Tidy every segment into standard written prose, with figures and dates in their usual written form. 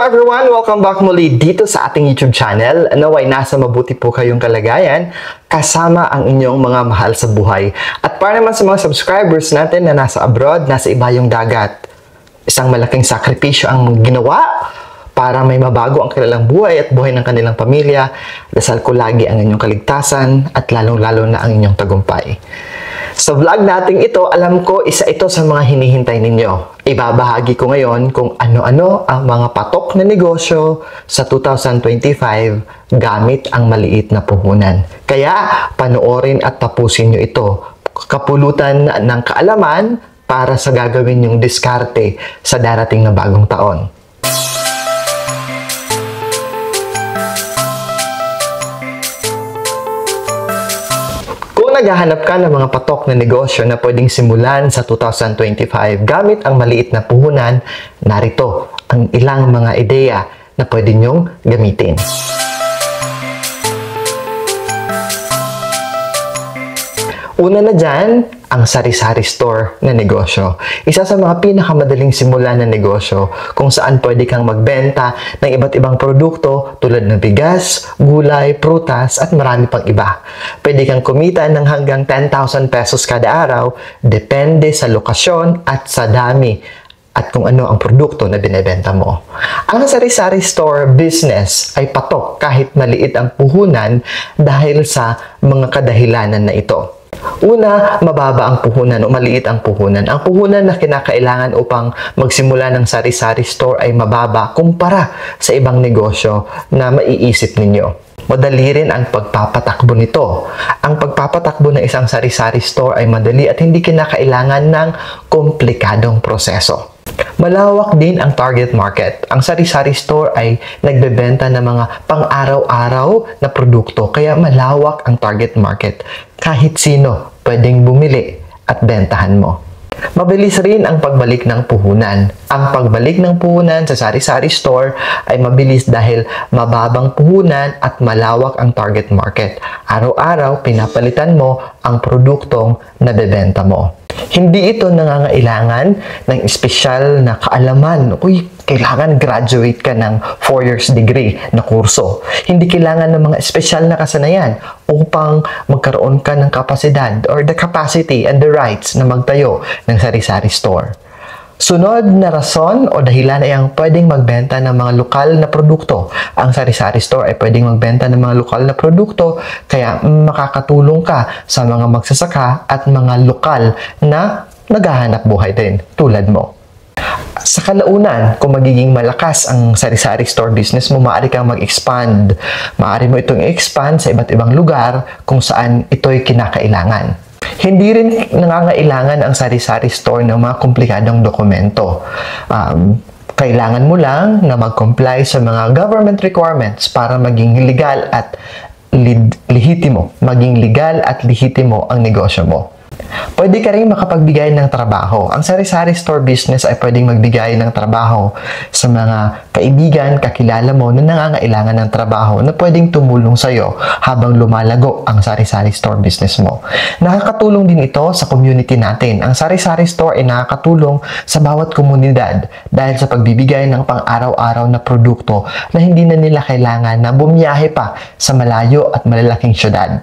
everyone! Welcome back muli dito sa ating YouTube channel. Naway nasa mabuti po kayong kalagayan kasama ang inyong mga mahal sa buhay. At para naman sa mga subscribers natin na nasa abroad, nasa ibayong dagat, isang malaking sakripisyo ang ginawa para may mabago ang kanilang buhay at buhay ng kanilang pamilya. Dasal ko lagi ang inyong kaligtasan at lalong-lalo na ang inyong tagumpay. Sa vlog nating ito, alam ko isa ito sa mga hinihintay ninyo. Ibabahagi ko ngayon kung ano-ano ang mga patok na negosyo sa 2025 gamit ang maliit na puhunan. Kaya panoorin at tapusin nyo ito. Kapulutan ng kaalaman para sa gagawin yung diskarte sa darating na bagong taon. Kung naghahanap ka ng mga patok na negosyo na pwedeng simulan sa 2025 gamit ang maliit na puhunan, narito ang ilang mga ideya na pwede nyong gamitin. Una na dyan, ang sari-sari store na negosyo. Isa sa mga pinakamadaling simulan na negosyo kung saan pwede kang magbenta ng iba't ibang produkto tulad ng bigas, gulay, prutas at marami pang iba. Pwede kang kumita ng hanggang 10,000 pesos kada araw, depende sa lokasyon at sa dami at kung ano ang produkto na binebenta mo. Ang sari-sari store business ay patok kahit maliit ang puhunan dahil sa mga kadahilanan na ito. Una, mababa ang puhunan o maliit ang puhunan. Ang puhunan na kinakailangan upang magsimula ng sari-sari store ay mababa kumpara sa ibang negosyo na maiisip ninyo. Madali rin ang pagpapatakbo nito. Ang pagpapatakbo ng isang sari-sari store ay madali at hindi kinakailangan ng komplikadong proseso. Malawak din ang target market. Ang sari-sari store ay nagbebenta ng mga pang-araw-araw na produkto, kaya malawak ang target market. Kahit sino pwedeng bumili at bentahan mo. Mabilis rin ang pagbalik ng puhunan. Ang pagbalik ng puhunan sa sari-sari store ay mabilis dahil mababang puhunan at malawak ang target market. Araw-araw, pinapalitan mo ang produktong nabebenta mo. Hindi ito nangangailangan ng espesyal na kaalaman. Kailangan graduate ka ng 4 years degree na kurso. Hindi kailangan ng mga espesyal na kasanayan upang magkaroon ka ng kapasidad or the capacity and the rights na magtayo ng sari-sari store. Sunod na rason o dahilan ay ang pwedeng magbenta ng mga lokal na produkto. Ang sari-sari store ay pwedeng magbenta ng mga lokal na produkto, kaya makakatulong ka sa mga magsasaka at mga lokal na naghahanap buhay din tulad mo. Sa kalaunan, kung magiging malakas ang sari-sari store business mo, maaari kang mag-expand. Maaari mo itong i-expand sa iba't ibang lugar kung saan ito'y kinakailangan. Hindi rin nangangailangan ang sari-sari store ng mga komplikadong dokumento. Kailangan mo lang na mag-comply sa mga government requirements para maging legal at lehitimo. Maging legal at lehitimo ang negosyo mo. Pwede ka rin makapagbigay ng trabaho. Ang sari-sari store business ay pwedeng magbigay ng trabaho sa mga kaibigan, kakilala mo na nangangailangan ng trabaho na pwedeng tumulong sa iyo habang lumalago ang sari-sari store business mo. Nakakatulong din ito sa community natin. Ang sari-sari store ay nakakatulong sa bawat komunidad dahil sa pagbibigay ng pang-araw-araw na produkto na hindi na nila kailangan na bumiyahe pa sa malayo at malalaking syudad.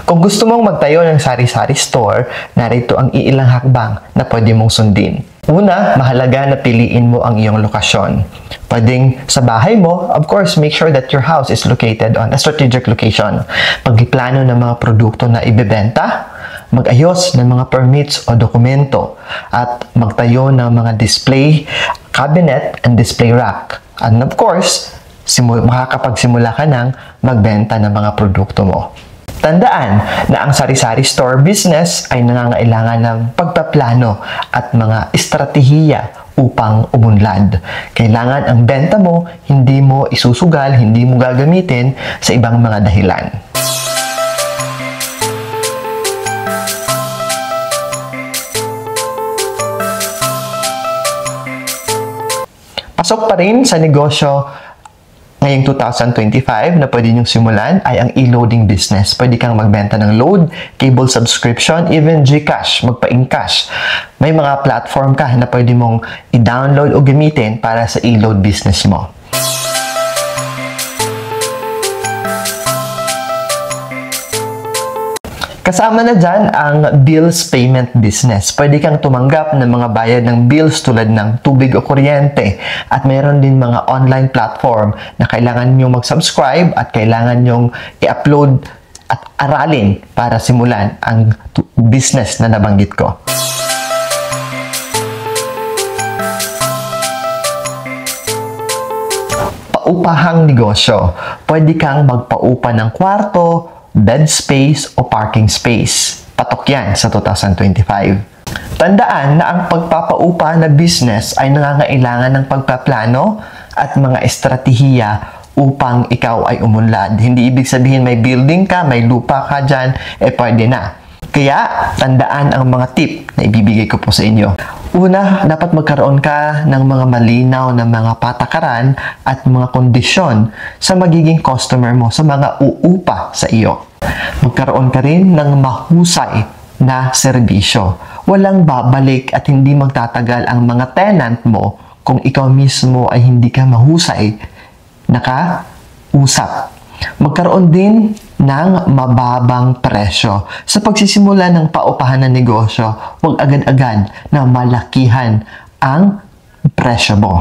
Kung gusto mong magtayo ng sari-sari store, narito ang iilang hakbang na pwede mong sundin. Una, mahalaga na piliin mo ang iyong lokasyon. Pwedeng sa bahay mo, of course, make sure that your house is located on a strategic location. Pagplano ng mga produkto na ibebenta, mag-ayos ng mga permits o dokumento, at magtayo ng mga display cabinet and display rack. And of course, makakapagsimula ka ng magbenta ng mga produkto mo. Tandaan na ang sari-sari store business ay nangangailangan ng pagpaplano at mga estratehiya upang umunlad. Kailangan ang benta mo, hindi mo isusugal, hindi mo gagamitin sa ibang mga dahilan. Pasok pa rin sa negosyo ngayong 2025 na pwede nyong simulan ay ang e-loading business. Pwede kang magbenta ng load, cable subscription, even GCash, magpa-in-cash. May mga platform ka na pwede mong i-download o gamitin para sa e-load business mo. Kasama na dyan ang bills payment business. Pwede kang tumanggap ng mga bayad ng bills tulad ng tubig o kuryente. At mayroon din mga online platform na kailangan nyo mag-subscribe at kailangan nyo i-upload at aralin para simulan ang business na nabanggit ko. Paupahang negosyo. Pwede kang magpaupa ng kwarto, bed space o parking space. Patok yan sa 2025. Tandaan na ang pagpapaupa na business ay nangangailangan ng pagpaplano at mga estratehiya upang ikaw ay umunlad. Hindi ibig sabihin may building ka, may lupa ka dyan, pwede na. Kaya, tandaan ang mga tip na ibibigay ko po sa inyo. Una, dapat magkaroon ka ng mga malinaw na mga patakaran at mga kondisyon sa magiging customer mo, sa mga uupa sa iyo. Magkaroon ka rin ng mahusay na serbisyo. Walang babalik at hindi magtatagal ang mga tenant mo kung ikaw mismo ay hindi ka mahusay nakausap. Magkaroon din ng mababang presyo. Sa pagsisimula ng paupahan ng negosyo, huwag agad-agad na malakihan ang presyo mo.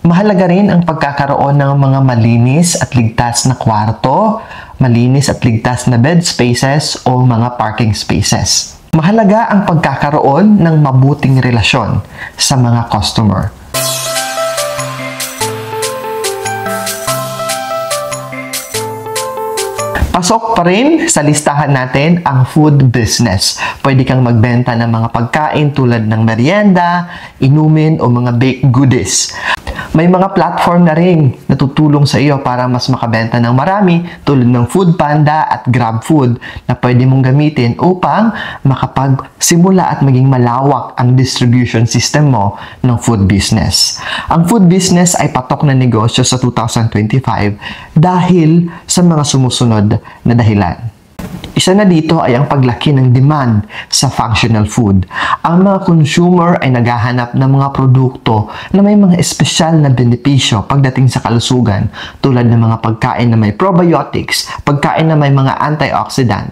Mahalaga rin ang pagkakaroon ng mga malinis at ligtas na kwarto, malinis at ligtas na bed spaces o mga parking spaces. Mahalaga ang pagkakaroon ng mabuting relasyon sa mga customer. Pasok pa rin sa listahan natin ang food business. Pwede kang magbenta ng mga pagkain tulad ng merienda, inumin o mga baked goodies. May mga platform na rin na tutulong sa iyo para mas makabenta ng marami tulad ng Foodpanda at GrabFood na pwede mong gamitin upang makapagsimula at maging malawak ang distribution system mo ng food business. Ang food business ay patok na negosyo sa 2025 dahil sa mga sumusunod na dahilan. Isa na dito ay ang paglaki ng demand sa functional food. Ang mga consumer ay naghahanap ng mga produkto na may mga espesyal na benepisyo pagdating sa kalusugan tulad ng mga pagkain na may probiotics, pagkain na may mga antioxidant,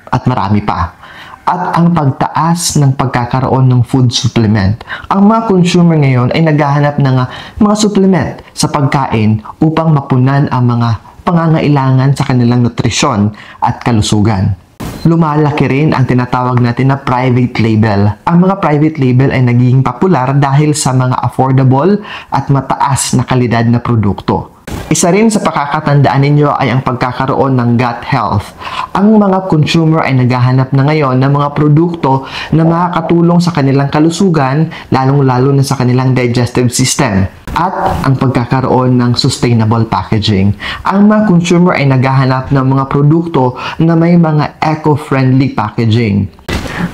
at marami pa. At ang pagtaas ng pagkakaroon ng food supplement. Ang mga consumer ngayon ay naghahanap ng mga supplement sa pagkain upang mapunan ang mga pangangailangan sa kanilang nutrisyon at kalusugan. Lumalaki rin ang tinatawag natin na private label. Ang mga private label ay naging popular dahil sa mga affordable at mataas na kalidad na produkto. Isa rin sa pakakatandaan ninyo ay ang pagkakaroon ng gut health. Ang mga consumer ay naghahanap na ngayon ng mga produkto na makakatulong sa kanilang kalusugan, lalong-lalo na sa kanilang digestive system. At ang pagkakaroon ng sustainable packaging. Ang mga consumer ay naghahanap ng mga produkto na may mga eco-friendly packaging.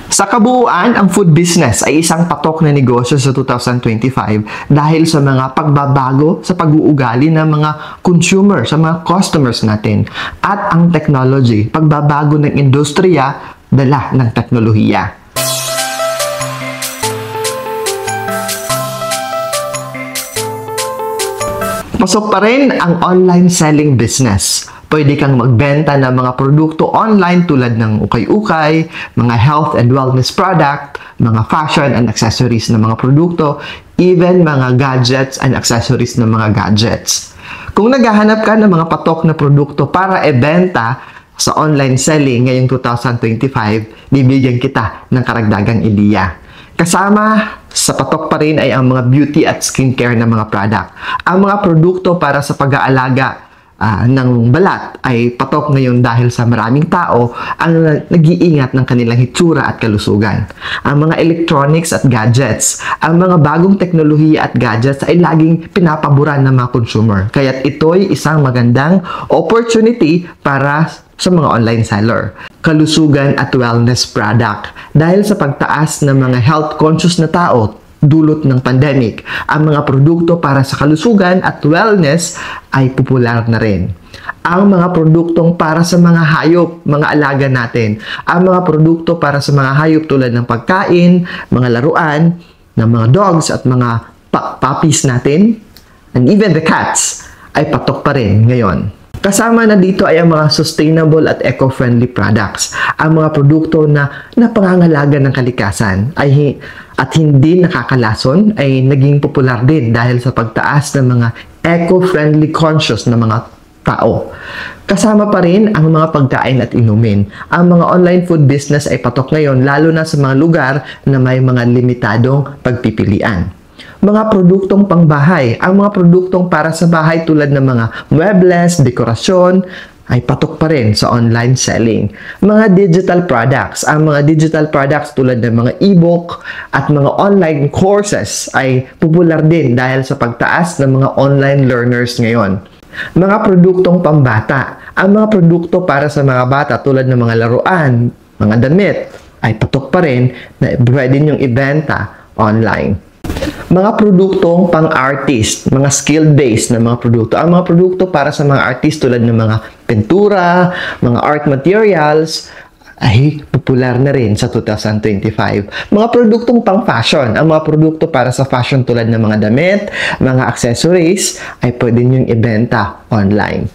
Sa kabuuan, ang food business ay isang patok na negosyo sa 2025 dahil sa mga pagbabago sa pag-uugali ng mga consumer, sa mga customers natin, at ang technology, pagbabago ng industriya, dala ng teknolohiya. Pasok pa rin ang online selling business. Pwede kang magbenta ng mga produkto online tulad ng ukay-ukay, mga health and wellness product, mga fashion and accessories na mga produkto, even mga gadgets and accessories na mga gadgets. Kung naghahanap ka ng mga patok na produkto para ibenta sa online selling ngayong 2025, bibigyan kita ng karagdagang ideya. Kasama sa patok pa rin ay ang mga beauty at skincare na mga product. Ang mga produkto para sa pag-aalaga ng balat ay patok ngayon dahil sa maraming tao ang nag-iingat ng kanilang hitsura at kalusugan. Ang mga electronics at gadgets, ang mga bagong teknolohiya at gadgets ay laging pinapaboran ng mga consumer. Kaya't ito'y isang magandang opportunity para sa mga online seller. Kalusugan at wellness product. Dahil sa pagtaas ng mga health-conscious na tao dulot ng pandemic, ang mga produkto para sa kalusugan at wellness ay popular na rin. Ang mga produktong para sa mga hayop, mga alaga natin, ang mga produkto para sa mga hayop tulad ng pagkain, mga laruan, ng mga dogs at mga puppies natin, and even the cats, ay patok pa rin ngayon. Kasama na dito ay ang mga sustainable at eco-friendly products. Ang mga produkto na napangangalaga ng kalikasan at hindi nakakalason ay naging popular din dahil sa pagtaas ng mga eco-friendly conscious na mga tao. Kasama pa rin ang mga pagkain at inumin. Ang mga online food business ay patok ngayon lalo na sa mga lugar na may mga limitadong pagpipilian. Mga produktong pangbahay. Ang mga produktong para sa bahay tulad ng mga muebles, dekorasyon, ay patok pa rin sa online selling. Mga digital products. Ang mga digital products tulad ng mga e-book at mga online courses ay popular din dahil sa pagtaas ng mga online learners ngayon. Mga produktong pambata. Ang mga produkto para sa mga bata tulad ng mga laruan, mga damit, ay patok pa rin na pwede niyong ibenta online. Mga produktong pang-artist, mga skill-based na mga produkto. Ang mga produkto para sa mga artist tulad ng mga pintura, mga art materials, ay popular na rin sa 2025. Mga produktong pang-fashion. Ang mga produkto para sa fashion tulad ng mga damit, mga accessories, ay pwede niyong ibenta online.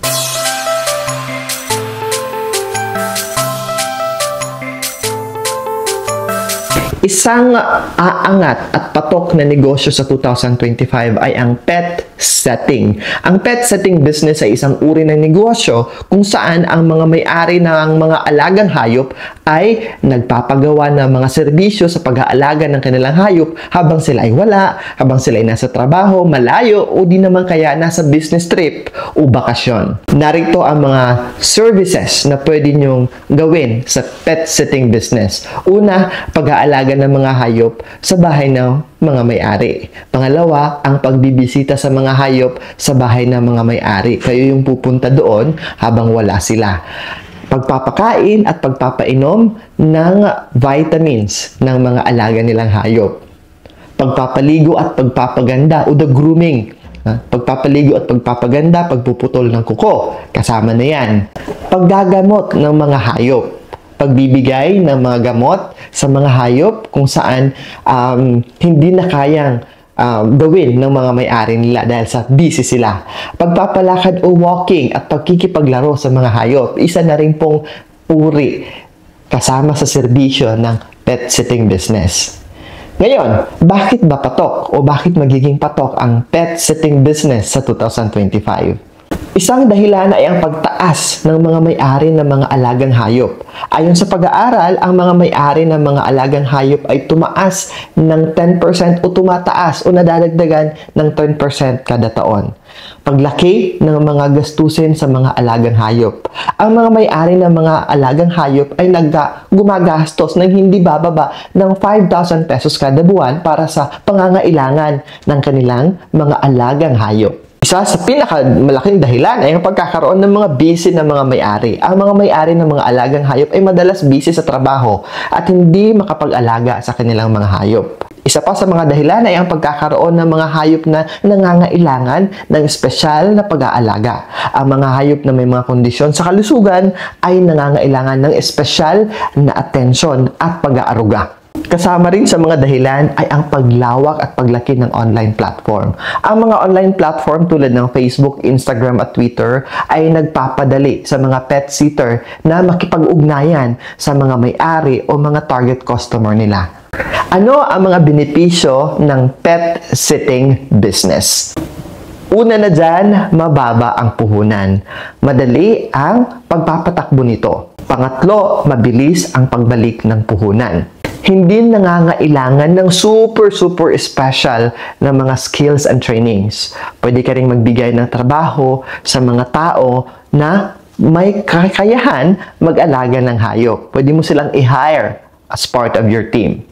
Isang aangat at patok na negosyo sa 2025 ay ang pet setting. Ang pet setting business ay isang uri ng negosyo kung saan ang mga may-ari ng mga alagang hayop ay nagpapagawa ng mga serbisyo sa pag-aalaga ng kanilang hayop habang sila ay wala, habang sila ay nasa trabaho, malayo o di naman kaya nasa business trip o bakasyon. Narito ang mga services na pwede nyong gawin sa pet setting business. Una, pag-aalaga ng mga hayop sa bahay ng mga may-ari. Pangalawa, ang pagbibisita sa mga hayop sa bahay ng mga may-ari. Kayo yung pupunta doon habang wala sila. Pagpapakain at pagpapainom ng vitamins ng mga alaga nilang hayop. Pagpapaligo at pagpapaganda o the grooming. Pagpapaligo at pagpapaganda, pagpuputol ng kuko. Kasama na yan. Paggagamot ng mga hayop. Pagbibigay ng mga gamot sa mga hayop kung saan hindi na kayang gawin ng mga may-ari nila dahil sa busy sila. Pagpapalakad o walking at pagkikipaglaro sa mga hayop, isa na rin pong uri kasama sa serbisyo ng pet sitting business. Ngayon, bakit ba patok o bakit magiging patok ang pet sitting business sa 2025? Isang dahilan ay ang pagtaas ng mga may-ari ng mga alagang hayop. Ayon sa pag-aaral, ang mga may-ari ng mga alagang hayop ay tumaas ng 10% o tumataas o nadadagdagan ng 10% kada taon. Paglaki ng mga gastusin sa mga alagang hayop. Ang mga may-ari ng mga alagang hayop ay gumagastos ng hindi bababa ng 5,000 pesos kada buwan para sa pangangailangan ng kanilang mga alagang hayop. Isa sa pinakamalaking dahilan ay ang pagkakaroon ng mga busy na mga may-ari. Ang mga may-ari ng mga alagang hayop ay madalas busy sa trabaho at hindi makapag-alaga sa kanilang mga hayop. Isa pa sa mga dahilan ay ang pagkakaroon ng mga hayop na nangangailangan ng espesyal na pag-aalaga. Ang mga hayop na may mga kondisyon sa kalusugan ay nangangailangan ng espesyal na atensyon at pag-aaruga. Kasama rin sa mga dahilan ay ang paglawak at paglaki ng online platform. Ang mga online platform tulad ng Facebook, Instagram at Twitter ay nagpapadali sa mga pet sitter na makipag-ugnayan sa mga may-ari o mga target customer nila. Ano ang mga benepisyo ng pet sitting business? Una na dyan, mababa ang puhunan. Madali ang pagpapatakbo nito. Pangatlo, mabilis ang pagbalik ng puhunan. Hindi nangangailangan ng super special na mga skills and trainings. Pwede ka rin magbigay ng trabaho sa mga tao na may kakayahan mag-alaga ng hayop. Pwede mo silang i-hire as part of your team.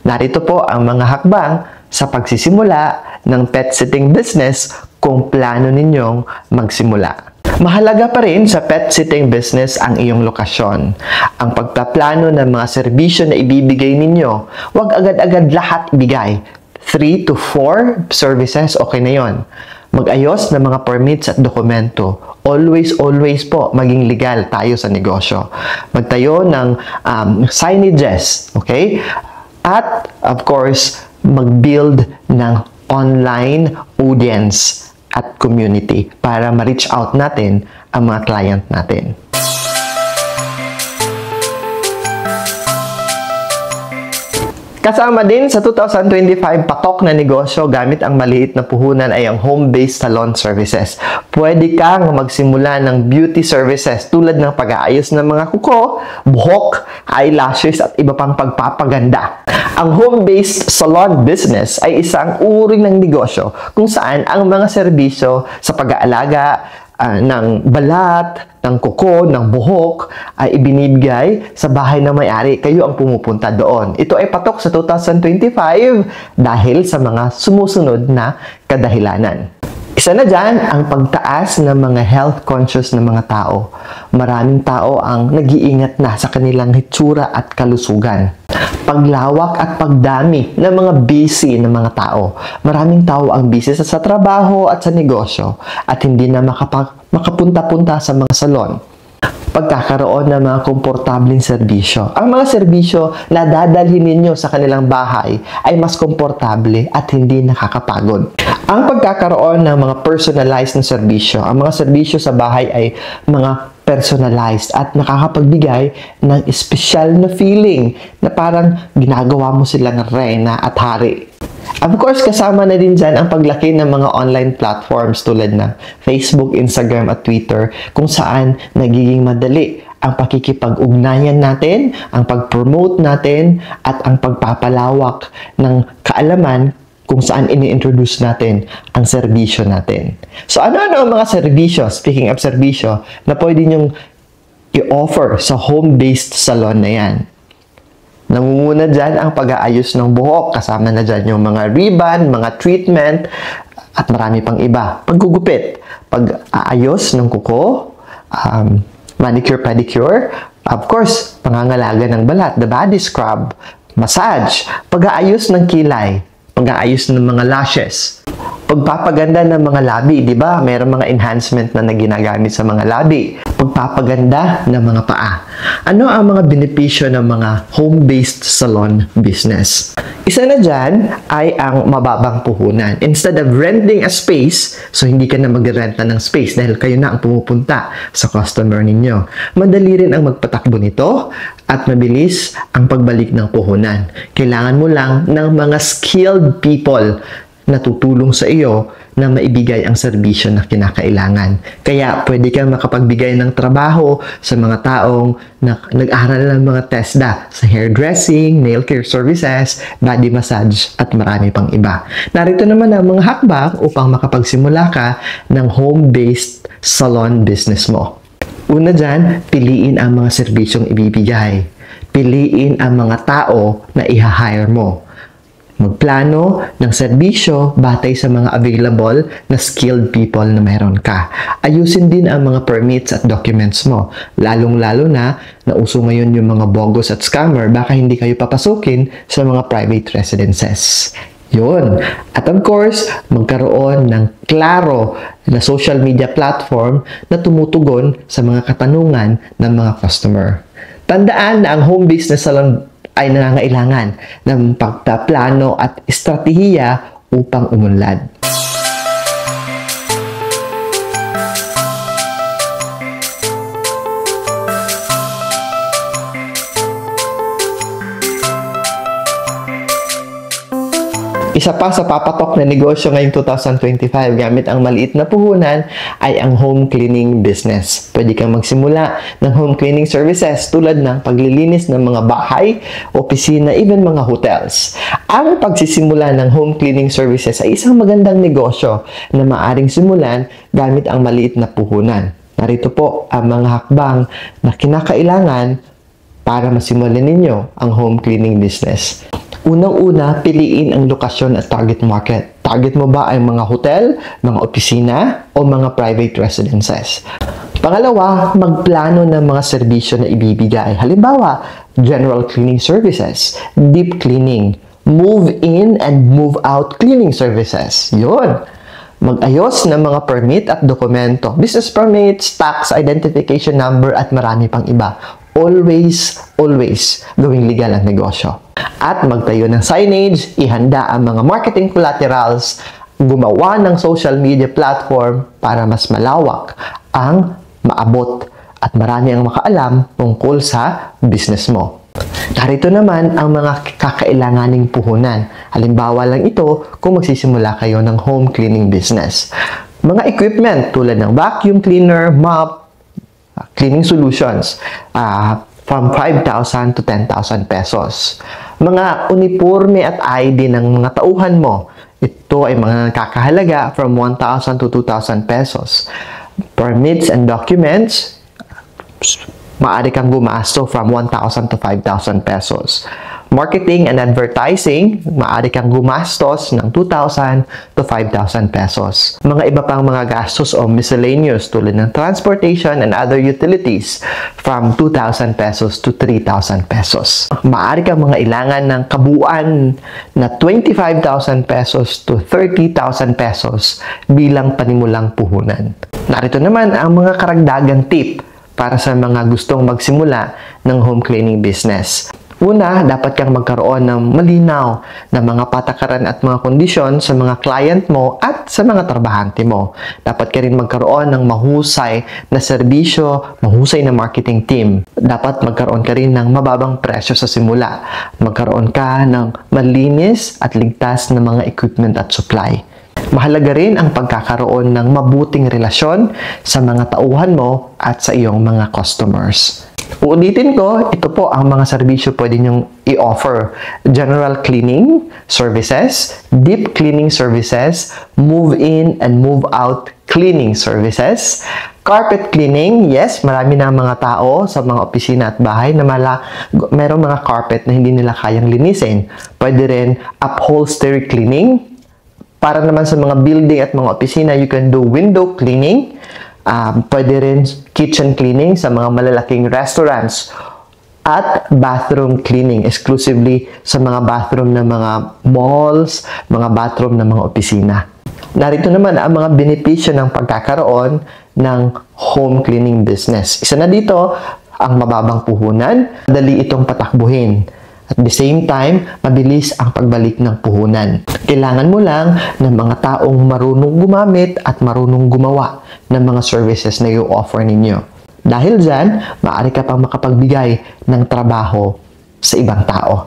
Narito po ang mga hakbang sa pagsisimula ng pet sitting business kung plano ninyong magsimula. Mahalaga pa rin sa pet sitting business ang iyong lokasyon. Ang pagpaplano ng mga serbisyo na ibibigay ninyo, huwag agad-agad lahat ibigay. 3 to 4 services, okay na yon. Mag-ayos ng mga permits at dokumento. Always po, maging legal tayo sa negosyo. Magtayo ng signages, okay? At, of course, mag-build ng online audience at community para ma-reach out natin ang mga client natin. Kasama din sa 2025 patok na negosyo gamit ang maliit na puhunan ay ang home-based salon services. Pwede kang magsimula ng beauty services tulad ng pag-aayos ng mga kuko, buhok, eyelashes at iba pang pagpapaganda. Ang home-based salon business ay isang uri ng negosyo kung saan ang mga serbisyo sa pag-aalaga ng balat, ng kuko, ng buhok ay ibinibigay sa bahay ng may-ari. Kayo ang pumupunta doon. Ito ay patok sa 2025 dahil sa mga sumusunod na kadahilanan. Isa na dyan ang pagtaas ng mga health conscious ng mga tao. Maraming tao ang nag-iingat na sa kanilang hitsura at kalusugan. Paglawak at pagdami ng mga busy ng mga tao. Maraming tao ang busy sa trabaho at sa negosyo at hindi na makapunta-punta sa mga salon. Pagkakaroon ng mga komportableng serbisyo. Ang mga serbisyo na dadalhin ninyo sa kanilang bahay ay mas komportable at hindi nakakapagod. Ang pagkakaroon ng mga personalized na serbisyo. Ang mga serbisyo sa bahay ay mga personalized at nakakapagbigay ng espesyal na feeling na parang ginagawa mo silang reyna at hari. Of course, kasama na din dyan ang paglaki ng mga online platforms tulad ng Facebook, Instagram at Twitter kung saan nagiging madali ang pakikipag-ugnayan natin, ang pag-promote natin at ang pagpapalawak ng kaalaman kung saan ini-introduce natin ang serbisyo natin. So, ano-ano ang mga serbisyo, speaking of serbisyo, na pwede nyong i-offer sa home-based salon na yan? Nangunguna dyan ang pag-aayos ng buhok. Kasama na dyan yung mga ribbon, mga treatment, at marami pang iba. Paggugupit, pag-aayos ng kuko, manicure, pedicure, of course, pangangalaga ng balat, the body scrub, massage, pag-aayos ng kilay, pag-aayos ng mga lashes, pagpapaganda ng mga labi, di ba? Mayroong mga enhancement na ginagamit sa mga labi. Pagpapaganda ng mga paa. Ano ang mga benepisyo ng mga home-based salon business? Isa na dyan ay ang mababang puhunan. Instead of renting a space, so hindi ka na mag-renta ng space dahil kayo na ang pumupunta sa customer ninyo. Madali rin ang magpatakbo nito at mabilis ang pagbalik ng puhunan. Kailangan mo lang ng mga skilled people na tutulong sa iyo na maibigay ang serbisyo na kinakailangan. Kaya pwede kang makapagbigay ng trabaho sa mga taong nag-aral ng mga TESDA sa hairdressing, nail care services, body massage, at marami pang iba. Narito naman ang mga hakbang upang makapagsimula ka ng home-based salon business mo. Una dyan, piliin ang mga serbisyong ibibigay. Piliin ang mga tao na i-hire mo. Magplano ng serbisyo batay sa mga available na skilled people na mayroon ka. Ayusin din ang mga permits at documents mo. Lalong-lalo na uso ngayon yung mga bogus at scammer, baka hindi kayo papasukin sa mga private residences. Yun. At of course, magkaroon ng klaro na social media platform na tumutugon sa mga katanungan ng mga customer. Tandaan na ang home business salon ay nangangailangan ng pagpaplano at estratehiya upang umunlad. Isa pa sa papatok na negosyo ngayong 2025 gamit ang maliit na puhunan ay ang home cleaning business. Pwede kang magsimula ng home cleaning services tulad ng paglilinis ng mga bahay, opisina, even mga hotels. Ang pagsisimula ng home cleaning services ay isang magandang negosyo na maaring simulan gamit ang maliit na puhunan. Narito po ang mga hakbang na kinakailangan para masimulan ninyo ang home cleaning business. Unang-una, piliin ang lokasyon at target market. Target mo ba ay mga hotel, mga opisina, o mga private residences? Pangalawa, magplano ng mga serbisyo na ibibigay. Halimbawa, general cleaning services, deep cleaning, move-in and move-out cleaning services. Yun. Mag-ayos ng mga permit at dokumento, business permits, tax identification number, at marami pang iba. Always gawing legal ang negosyo. At magtayo ng signage, ihanda ang mga marketing collaterals, gumawa ng social media platform para mas malawak ang maabot at marami ang makaalam tungkol sa business mo. Narito naman ang mga kakailanganing puhunan. Halimbawa lang ito kung magsisimula kayo ng home cleaning business. Mga equipment tulad ng vacuum cleaner, mop, cleaning solutions from 5,000 to 10,000 pesos. Mga uniforme at ID ng mga tauhan mo. Ito ay mga nakakahalaga from 1,000 to 2,000 pesos. Permits and documents, maaari kang gumasto from 1,000 to 5,000 pesos. Marketing and advertising, maaari kang gumastos ng 2,000 to 5,000 pesos. Mga iba pang mga gastos o miscellaneous tulad ng transportation and other utilities from 2,000 pesos to 3,000 pesos. Maaari kang mga ilangan ng kabuuan na 25,000 pesos to 30,000 pesos bilang panimulang puhunan. Narito naman ang mga karagdagang tip para sa mga gustong magsimula ng home cleaning business. Una, dapat kang magkaroon ng malinaw na mga patakaran at mga kondisyon sa mga client mo at sa mga trabahante mo. Dapat ka rin magkaroon ng mahusay na serbisyo, mahusay na marketing team. Dapat magkaroon ka rin ng mababang presyo sa simula. Magkaroon ka ng malinis at ligtas na mga equipment at supply. Mahalaga rin ang pagkakaroon ng mabuting relasyon sa mga tauhan mo at sa iyong mga customers. Uulitin ko, ito po ang mga serbisyo pwede nyong i-offer. General cleaning services, deep cleaning services, move-in and move-out cleaning services, carpet cleaning, yes, marami na mga tao sa mga opisina at bahay na merong mga carpet na hindi nila kayang linisin. Pwede rin upholstery cleaning. Para naman sa mga building at mga opisina, you can do window cleaning. Pwede rin kitchen cleaning sa mga malalaking restaurants at bathroom cleaning exclusively sa mga bathroom ng mga malls, mga bathroom ng mga opisina. Narito naman ang mga benepisyo ng pagkakaroon ng home cleaning business. Isa na dito ang mababang puhunan, dali itong patakbuhin. At the same time, mabilis ang pagbalik ng puhunan. Kailangan mo lang ng mga taong marunong gumamit at marunong gumawa ng mga services na i-offer ninyo. Dahil dyan, maaari ka pang makapagbigay ng trabaho sa ibang tao.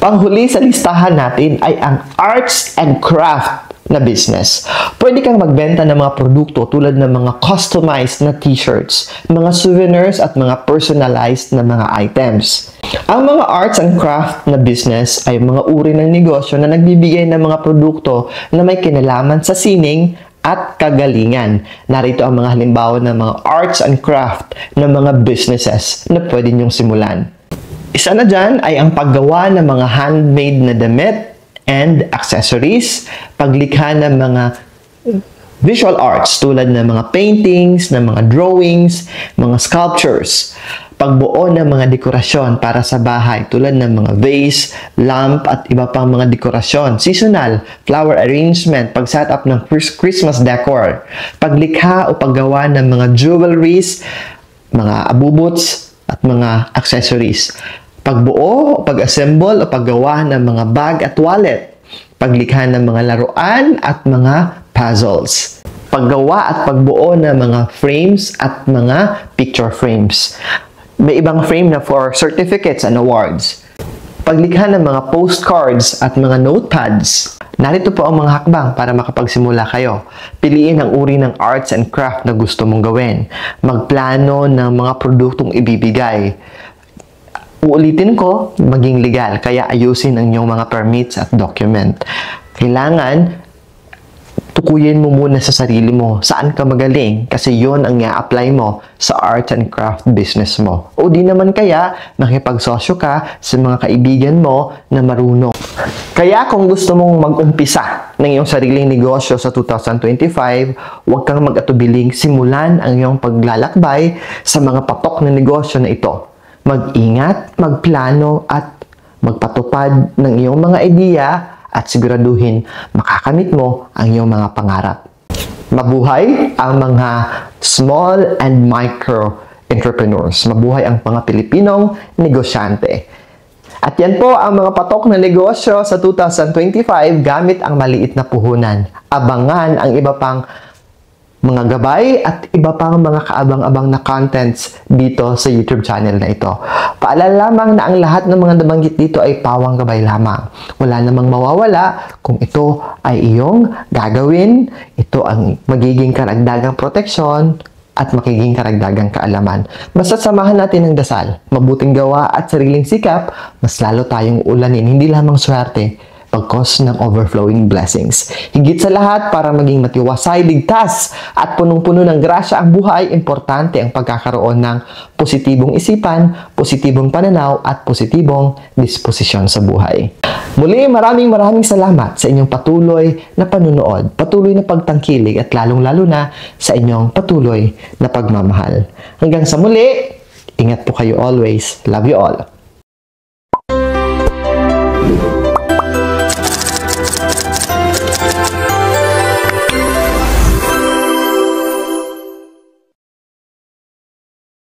Panghuli sa listahan natin ay ang arts and craft na business. Pwede kang magbenta ng mga produkto tulad ng mga customized na t-shirts, mga souvenirs at mga personalized na mga items. Ang mga arts and craft na business ay mga uri ng negosyo na nagbibigay ng mga produkto na may kinalaman sa sining at kagalingan. Narito ang mga halimbawa ng mga arts and craft na mga businesses na pwede nyong simulan. Isa na dyan ay ang paggawa ng mga handmade na damit and accessories, paglikha ng mga visual arts tulad ng mga paintings, ng mga drawings, mga sculptures, pagbuo ng mga dekorasyon para sa bahay tulad ng mga vase, lamp at iba pang mga dekorasyon, seasonal, flower arrangement, pag-setup ng Christmas decor, paglikha o paggawa ng mga jewelries, mga abubuts at mga accessories, pagbuo, pag-assemble o paggawa ng mga bag at wallet, paglikha ng mga laruan at mga puzzles, paggawa at pagbuo ng mga frames at mga picture frames. May ibang frame na for certificates and awards, paglikha ng mga postcards at mga notepads. Narito po ang mga hakbang para makapagsimula kayo. Piliin ang uri ng arts and craft na gusto mong gawin. Magplano ng mga produktong ibibigay. Uulitin ko, maging legal, kaya ayusin ang inyong mga permits at document. Kailangan, tukuyin mo muna sa sarili mo, saan ka magaling, kasi yon ang i-apply mo sa art and craft business mo. O di naman kaya, makipagsosyo ka sa mga kaibigan mo na marunong. Kaya kung gusto mong mag-umpisa ng iyong sariling negosyo sa 2025, huwag kang mag-atubiling simulan ang iyong paglalakbay sa mga patok na negosyo na ito. Mag-ingat, magplano at magpatupad ng iyong mga ideya at siguraduhin makakamit mo ang iyong mga pangarap. Mabuhay ang mga small and micro entrepreneurs. Mabuhay ang mga Pilipinong negosyante. At yan po ang mga patok na negosyo sa 2025 gamit ang maliit na puhunan. Abangan ang iba pang mga gabay at iba pang mga kaabang-abang na contents dito sa YouTube channel na ito. Paalala lamang na ang lahat ng mga nabanggit dito ay pawang gabay lamang. Wala namang mawawala kung ito ay iyong gagawin, ito ang magiging karagdagang proteksyon at magiging karagdagang kaalaman. Basta samahan natin ng dasal, mabuting gawa at sariling sikap, mas lalo tayong ulanin, hindi lamang swerte, pagkos ng overflowing blessings. Higit sa lahat, para maging matiwasay, ligtas at punong-puno ng grasya ang buhay, importante ang pagkakaroon ng positibong isipan, positibong pananaw at positibong disposisyon sa buhay. Muli, maraming salamat sa inyong patuloy na panunood, patuloy na pagtangkilig at lalong-lalo na sa inyong patuloy na pagmamahal. Hanggang sa muli, ingat po kayo always. Love you all.